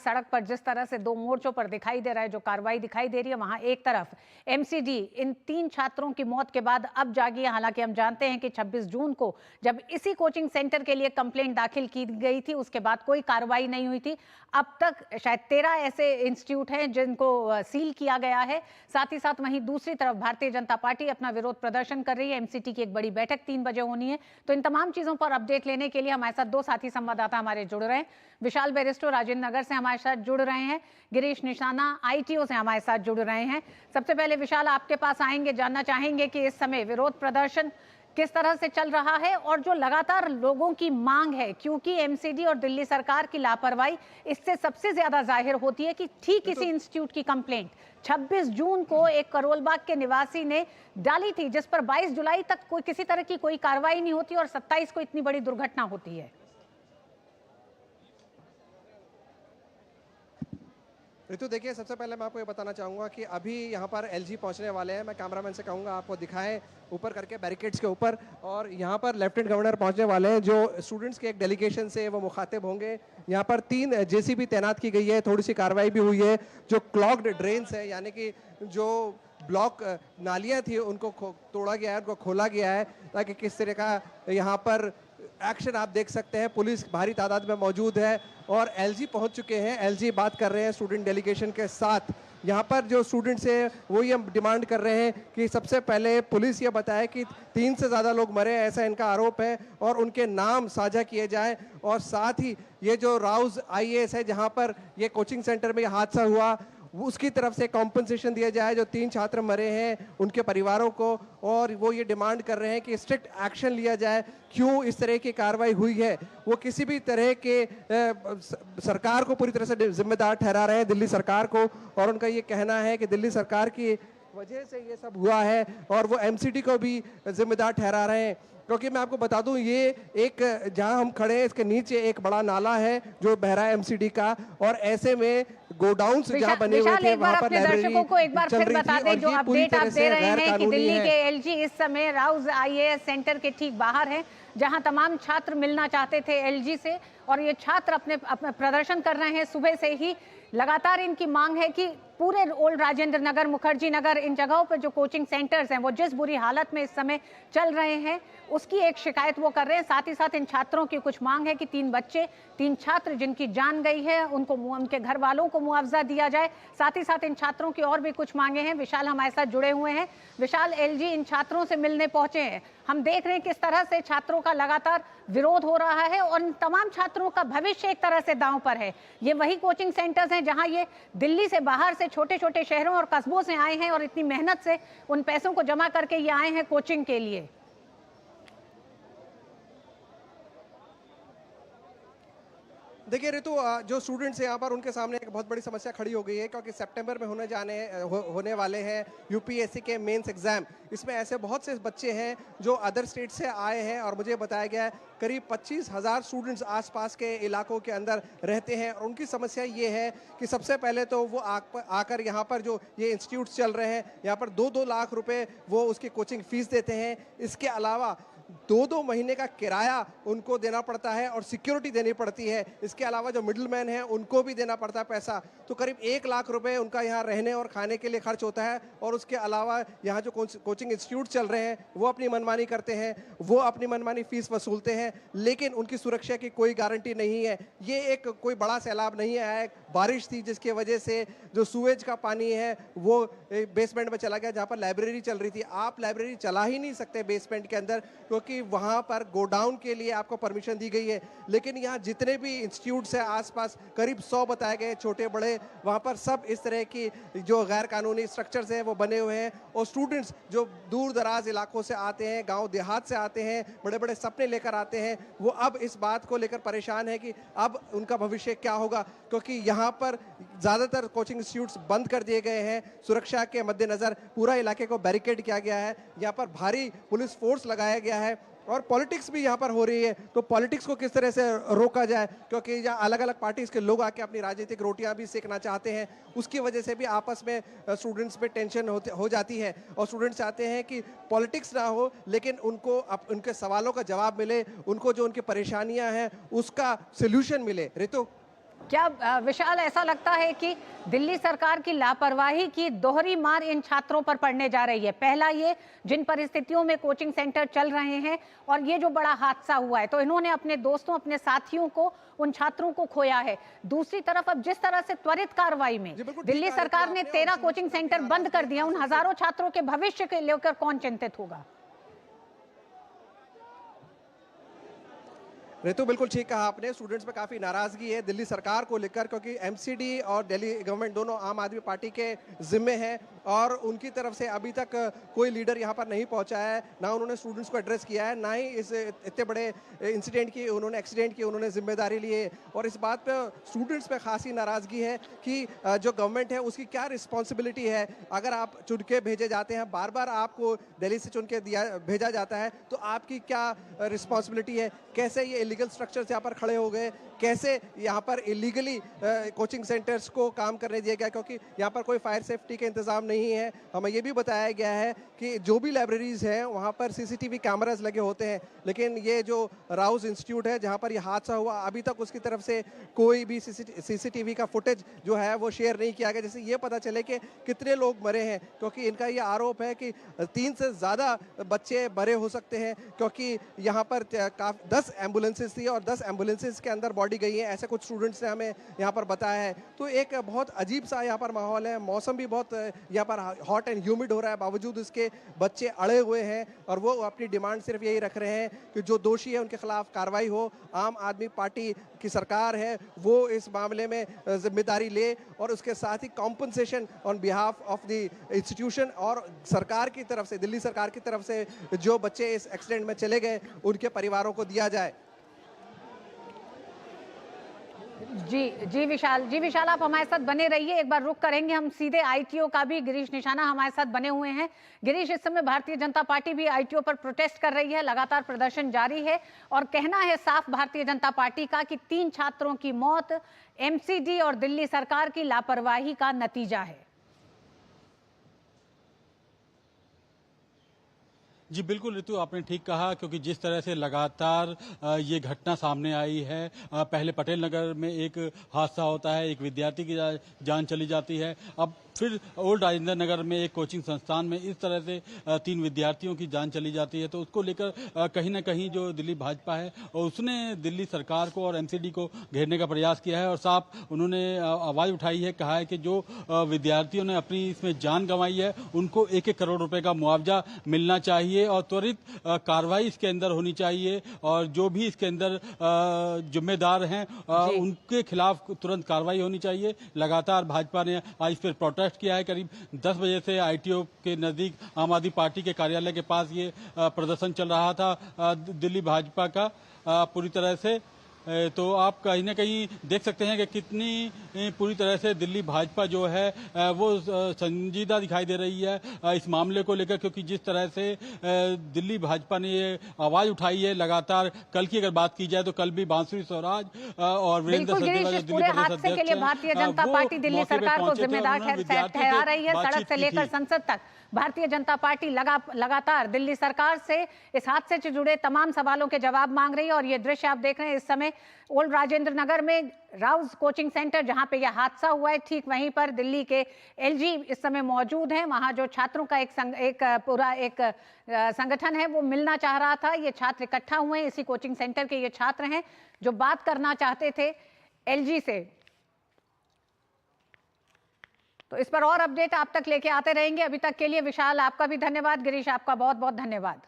सड़क पर जिस तरह से दो मोर्चों पर दिखाई दे रहा है, जो कार्रवाई दिखाई दे रही है, वहां एक तरफ एमसीडी इन 3 छात्रों की मौत के बाद अब जागी है। हालांकि हम जानते हैं कि 26 जून को जब इसी कोचिंग सेंटर के लिए कंप्लेंट दाखिल की गई थी, उसके बाद कोई कार्रवाई नहीं हुई थी। अब तक शायद 13 ऐसे इंस्टीट्यूट हैं जिनको सील किया गया है। साथ ही साथ वहीं दूसरी तरफ भारतीय जनता पार्टी अपना विरोध प्रदर्शन कर रही है। एमसीटी की एक बड़ी बैठक 3 बजे होनी है। तो इन तमाम चीजों पर अपडेट लेने के लिए हमारे साथ 2 साथी संवाददाता हमारे जुड़ रहे हैं। विशाल बेरिस्टो राजेंद्र नगर से हमारे साथ जुड़ रहे हैं, गिरीश निशाना आईटीओ से हमारे साथ जुड़ रहे हैं। सबसे पहले विशाल, आपके पास आएंगे, जानना चाहेंगे कि इस समय विरोध प्रदर्शन किस तरह से चल रहा है और जो लगातार लोगों की मांग है, क्योंकि एमसीडी और दिल्ली सरकार की लापरवाही इससे सबसे ज्यादा जाहिर होती है कि ठीक इसी इंस्टीट्यूट की कंप्लेंट 26 जून को एक करोलबाग के निवासी ने डाली थी, जिस पर 22 जुलाई तक कोई किसी तरह की कोई कार्रवाई नहीं होती और 27 को इतनी बड़ी दुर्घटना होती है। ऋतु, देखिए, सबसे पहले मैं आपको ये बताना चाहूँगा कि अभी यहाँ पर एलजी पहुँचने वाले हैं। मैं कैमरामैन से कहूँगा आपको दिखाएं ऊपर करके बैरिकेड्स के ऊपर, और यहाँ पर लेफ्टिनेंट गवर्नर पहुँचने वाले हैं जो स्टूडेंट्स के एक डेलीगेशन से वो मुखातिब होंगे। यहाँ पर 3 जेसीबी तैनात की गई है, थोड़ी सी कार्रवाई भी हुई है। जो क्लॉग्ड ड्रेन्स है, यानी कि जो ब्लॉक नालियाँ थी, उनको तोड़ा गया है, उनको खोला गया है, ताकि किस तरह का यहाँ पर एक्शन आप देख सकते हैं। पुलिस भारी तादाद में मौजूद है और एलजी पहुंच चुके हैं। एलजी बात कर रहे हैं स्टूडेंट डेलीगेशन के साथ। यहाँ पर जो स्टूडेंट्स हैं वो ये डिमांड कर रहे हैं कि सबसे पहले पुलिस ये बताए कि 3 से ज़्यादा लोग मरे, ऐसा इनका आरोप है, और उनके नाम साझा किए जाएं। और साथ ही ये जो राउज आईएएस है, जहाँ पर ये कोचिंग सेंटर में हादसा हुआ, उसकी तरफ से कॉम्पनसेशन दिया जाए जो 3 छात्र मरे हैं उनके परिवारों को। और वो ये डिमांड कर रहे हैं कि स्ट्रिक्ट एक्शन लिया जाए। क्यों इस तरह की कार्रवाई हुई है, वो किसी भी तरह के सरकार को पूरी तरह से जिम्मेदार ठहरा रहे हैं, दिल्ली सरकार को। और उनका ये कहना है कि दिल्ली सरकार की वजह से ये सब हुआ है, और वो एमसीडी को भी जिम्मेदार ठहरा रहे हैं। क्योंकि मैं आपको बता दूं, ये एक जहां हम खड़े हैं इसके नीचे एक बड़ा नाला है जो बह रहा है एमसीडी का, और ऐसे में गोडाउन्स जहां बने हुए थे वहां पर दर्शकों को एक बार फिर बता दें, जो अपडेट आप दे रहे हैं कि दिल्ली के एलजी इस समय राउज आईएएस सेंटर के ठीक बाहर है, जहां तमाम छात्र मिलना चाहते थे एलजी से, और ये छात्र अपने प्रदर्शन कर रहे हैं। सुबह से ही लगातार इनकी मांग है कि पूरे ओल्ड राजेंद्र नगर, मुखर्जी नगर, इन जगहों पर जो कोचिंग सेंटर्स हैं वो जिस बुरी हालत में इस समय चल रहे हैं, उसकी एक शिकायत वो कर रहे हैं। साथ ही साथ इन छात्रों की कुछ मांग है कि 3 छात्र जिनकी जान गई है उनको, उनके घर वालों को मुआवजा दिया जाए। साथ ही साथ इन छात्रों की और भी कुछ मांगे हैं। विशाल हमारे साथ जुड़े हुए हैं। विशाल, एलजी इन छात्रों से मिलने पहुंचे हैं। हम देख रहे हैं किस तरह से छात्रों का लगातार विरोध हो रहा है और इन तमाम छात्रों का भविष्य एक तरह से दांव पर है। ये वही कोचिंग सेंटर्स हैं जहां ये दिल्ली से बाहर से छोटे छोटे शहरों और कस्बों से आए हैं और इतनी मेहनत से उन पैसों को जमा करके ये आए हैं कोचिंग के लिए। देखिए ऋतु, जो स्टूडेंट्स हैं यहाँ पर, उनके सामने एक बहुत बड़ी समस्या खड़ी हो गई है, क्योंकि सितंबर में होने वाले हैं यूपीएससी के मेंस एग्जाम। इसमें ऐसे बहुत से बच्चे हैं जो अदर स्टेट से आए हैं, और मुझे बताया गया है करीब 25,000 स्टूडेंट्स आसपास के इलाकों के अंदर रहते हैं। और उनकी समस्या ये है कि सबसे पहले तो वो आकर यहाँ पर जो ये इंस्टीट्यूट्स चल रहे हैं, यहाँ पर 2-2 लाख रुपए वो उसकी कोचिंग फीस देते हैं। इसके अलावा 2-2 महीने का किराया उनको देना पड़ता है और सिक्योरिटी देनी पड़ती है। इसके अलावा जो मिडलमैन हैं उनको भी देना पड़ता है पैसा। तो करीब 1 लाख रुपए उनका यहाँ रहने और खाने के लिए खर्च होता है। और उसके अलावा यहाँ जो कोचिंग इंस्टीट्यूट चल रहे हैं वो अपनी मनमानी करते हैं, वो अपनी मनमानी फीस वसूलते हैं, लेकिन उनकी सुरक्षा की कोई गारंटी नहीं है। ये एक कोई बड़ा सैलाब नहीं आया है, बारिश थी जिसकी वजह से जो सूएज का पानी है वो बेसमेंट में चला गया, जहाँ पर लाइब्रेरी चल रही थी। आप लाइब्रेरी चला ही नहीं सकते बेसमेंट के अंदर, क्योंकि वहां पर गोडाउन के लिए आपको परमिशन दी गई है। लेकिन यहाँ जितने भी इंस्टीट्यूट्स हैं आसपास, करीब 100 बताए गए, छोटे बड़े, वहां पर सब इस तरह की जो गैर कानूनी स्ट्रक्चर्स हैं वो बने हुए हैं। और स्टूडेंट्स जो दूर दराज इलाकों से आते हैं, गांव देहात से आते हैं, बड़े बड़े सपने लेकर आते हैं, वो अब इस बात को लेकर परेशान है कि अब उनका भविष्य क्या होगा। क्योंकि यहाँ पर ज़्यादातर कोचिंग इंस्टीट्यूट्स बंद कर दिए गए हैं। सुरक्षा के मद्देनज़र पूरा इलाके को बैरिकेड किया गया है। यहाँ पर भारी पुलिस फोर्स लगाया गया है और पॉलिटिक्स भी यहाँ पर हो रही है। तो पॉलिटिक्स को किस तरह से रोका जाए, क्योंकि यहाँ अलग अलग पार्टीज के लोग आके अपनी राजनीतिक रोटियां भी सेकना चाहते हैं, उसकी वजह से भी आपस में स्टूडेंट्स में टेंशन हो जाती है। और स्टूडेंट्स चाहते हैं कि पॉलिटिक्स ना हो, लेकिन उनको उनके सवालों का जवाब मिले, उनको जो उनकी परेशानियां हैं उसका सोल्यूशन मिले। ऋतु, क्या विशाल, ऐसा लगता है कि दिल्ली सरकार की लापरवाही की दोहरी मार इन छात्रों पर पड़ने जा रही है? पहला ये, जिन परिस्थितियों में कोचिंग सेंटर चल रहे हैं, और ये जो बड़ा हादसा हुआ है, तो इन्होंने अपने दोस्तों, अपने साथियों को, उन छात्रों को खोया है। दूसरी तरफ अब जिस तरह से त्वरित कार्रवाई में जी, बिल्कुल ठीक दिल्ली कहा सरकार ने आपने, और 13 students कोचिंग को काफी सेंटर बंद कर नाराजगी दिया, है, उन खास तौर हजारों छात्रों के भविष्य के लेकर कौन चिंतित होगा? रितु, बिल्कुल ठीक कहा आपने। स्टूडेंट्स में काफ़ी नाराज़गी है दिल्ली सरकार को लेकर, क्योंकि एमसीडी और दिल्ली गवर्नमेंट दोनों आम आदमी पार्टी के ज़िम्मे हैं और उनकी तरफ से अभी तक कोई लीडर यहाँ पर नहीं पहुँचा है। ना उन्होंने स्टूडेंट्स को एड्रेस किया है, ना ही इस इतने बड़े इंसिडेंट की एक्सीडेंट की उन्होंने जिम्मेदारी ली है। और इस बात पर स्टूडेंट्स में खासी नाराज़गी है कि जो गवर्नमेंट है उसकी क्या रिस्पॉन्सिबिलिटी है। अगर आप चुन के भेजे जाते हैं, बार बार आपको दिल्ली से चुन के भेजा जाता है, तो आपकी क्या रिस्पॉन्सिबिलिटी है? कैसे ये इलीगल स्ट्रक्चर्स यहाँ पर खड़े हो गए, कैसे यहाँ पर इलीगली कोचिंग सेंटर्स को काम करने दिया गया, क्योंकि यहाँ पर कोई फायर सेफ्टी के इंतजाम नहीं है। हमें ये भी बताया गया है कि जो भी लाइब्रेरीज हैं वहाँ पर सीसीटीवी कैमरास लगे होते हैं, लेकिन ये जो राउज इंस्टीट्यूट है जहाँ पर ये हादसा हुआ, अभी तक उसकी तरफ से कोई भी सीसीटीवी का फुटेज जो है वो शेयर नहीं किया गया, जिससे ये पता चले कि कितने लोग मरे हैं। क्योंकि इनका ये आरोप है कि 3 से ज़्यादा बच्चे मरे हो सकते हैं, क्योंकि यहाँ पर 10 एम्बुलेंसेज थी और 10 एम्बुलेंसेज के अंदर बॉडी गई है, ऐसे कुछ स्टूडेंट्स ने हमें यहाँ पर बताया है। तो एक बहुत अजीब सा यहाँ पर माहौल है। मौसम भी बहुत यहाँ पर हॉट एंड ह्यूमिड हो रहा है, बावजूद इसके बच्चे अड़े हुए हैं और वो अपनी डिमांड सिर्फ यही रख रहे हैं कि जो दोषी है उनके खिलाफ कार्रवाई हो। आम आदमी पार्टी की सरकार है, वो इस मामले में जिम्मेदारी ले और उसके साथ ही compensation on behalf of the institution और सरकार की तरफ से, दिल्ली सरकार की तरफ से जो बच्चे इस एक्सीडेंट में चले गए उनके परिवारों को दिया जाए। जी विशाल, आप हमारे साथ बने रहिए। एक बार रुक करेंगे हम सीधे आईटीओ का भी। गिरीश निशाना हमारे साथ बने हुए हैं। गिरीश, इस समय भारतीय जनता पार्टी भी आईटीओ पर प्रोटेस्ट कर रही है, लगातार प्रदर्शन जारी है और कहना है साफ भारतीय जनता पार्टी का कि 3 छात्रों की मौत एमसीडी और दिल्ली सरकार की लापरवाही का नतीजा है। जी बिल्कुल ऋतु, आपने ठीक कहा, क्योंकि जिस तरह से लगातार ये घटना सामने आई है, पहले पटेल नगर में एक हादसा होता है, एक विद्यार्थी की जान चली जाती है, अब फिर ओल्ड राजेंद्र नगर में एक कोचिंग संस्थान में इस तरह से 3 विद्यार्थियों की जान चली जाती है। तो उसको लेकर कहीं ना कहीं जो दिल्ली भाजपा है उसने दिल्ली सरकार को और एमसीडी को घेरने का प्रयास किया है और साफ उन्होंने आवाज उठाई है, कहा है कि जो विद्यार्थियों ने अपनी इसमें जान गंवाई है उनको 1-1 करोड़ रुपए का मुआवजा मिलना चाहिए और त्वरित कार्रवाई इसके अंदर होनी चाहिए और जो भी इसके अंदर जिम्मेदार हैं उनके खिलाफ तुरंत कार्रवाई होनी चाहिए। लगातार भाजपा ने आज फिर प्रोटेस्ट किया है। करीब 10 बजे से आईटीओ के नजदीक आम आदमी पार्टी के कार्यालय के पास ये प्रदर्शन चल रहा था दिल्ली भाजपा का पूरी तरह से। तो आप कहीं ना कहीं देख सकते हैं कि कितनी पूरी तरह से दिल्ली भाजपा जो है वो संजीदा दिखाई दे रही है इस मामले को लेकर, क्योंकि जिस तरह से दिल्ली भाजपा ने ये आवाज उठाई है लगातार। कल की अगर बात की जाए तो कल भी बांसुरी स्वराज और वीरेंद्र सचदेवा जो दिल्ली प्रदेश अध्यक्ष हैं, भारतीय जनता पार्टी दिल्ली सरकार को जिम्मेदार ठहरा रही है। सड़क से लेकर संसद तक भारतीय जनता पार्टी लगातार दिल्ली सरकार से इस हादसे से जुड़े तमाम सवालों के जवाब मांग रही है। और ये दृश्य आप देख रहे हैं इस समय ओल्ड राजेंद्र नगर में राउज कोचिंग सेंटर, जहां पे यह हादसा हुआ है, ठीक वहीं पर दिल्ली के एलजी इस समय मौजूद हैं। वहां जो छात्रों का एक संगठन है वो मिलना चाह रहा था। ये छात्र इकट्ठा हुए हैं, इसी कोचिंग सेंटर के ये छात्र हैं जो बात करना चाहते थे एलजी से। तो इस पर और अपडेट आप तक लेके आते रहेंगे। अभी तक के लिए विशाल आपका भी धन्यवाद, गिरीश आपका बहुत बहुत धन्यवाद।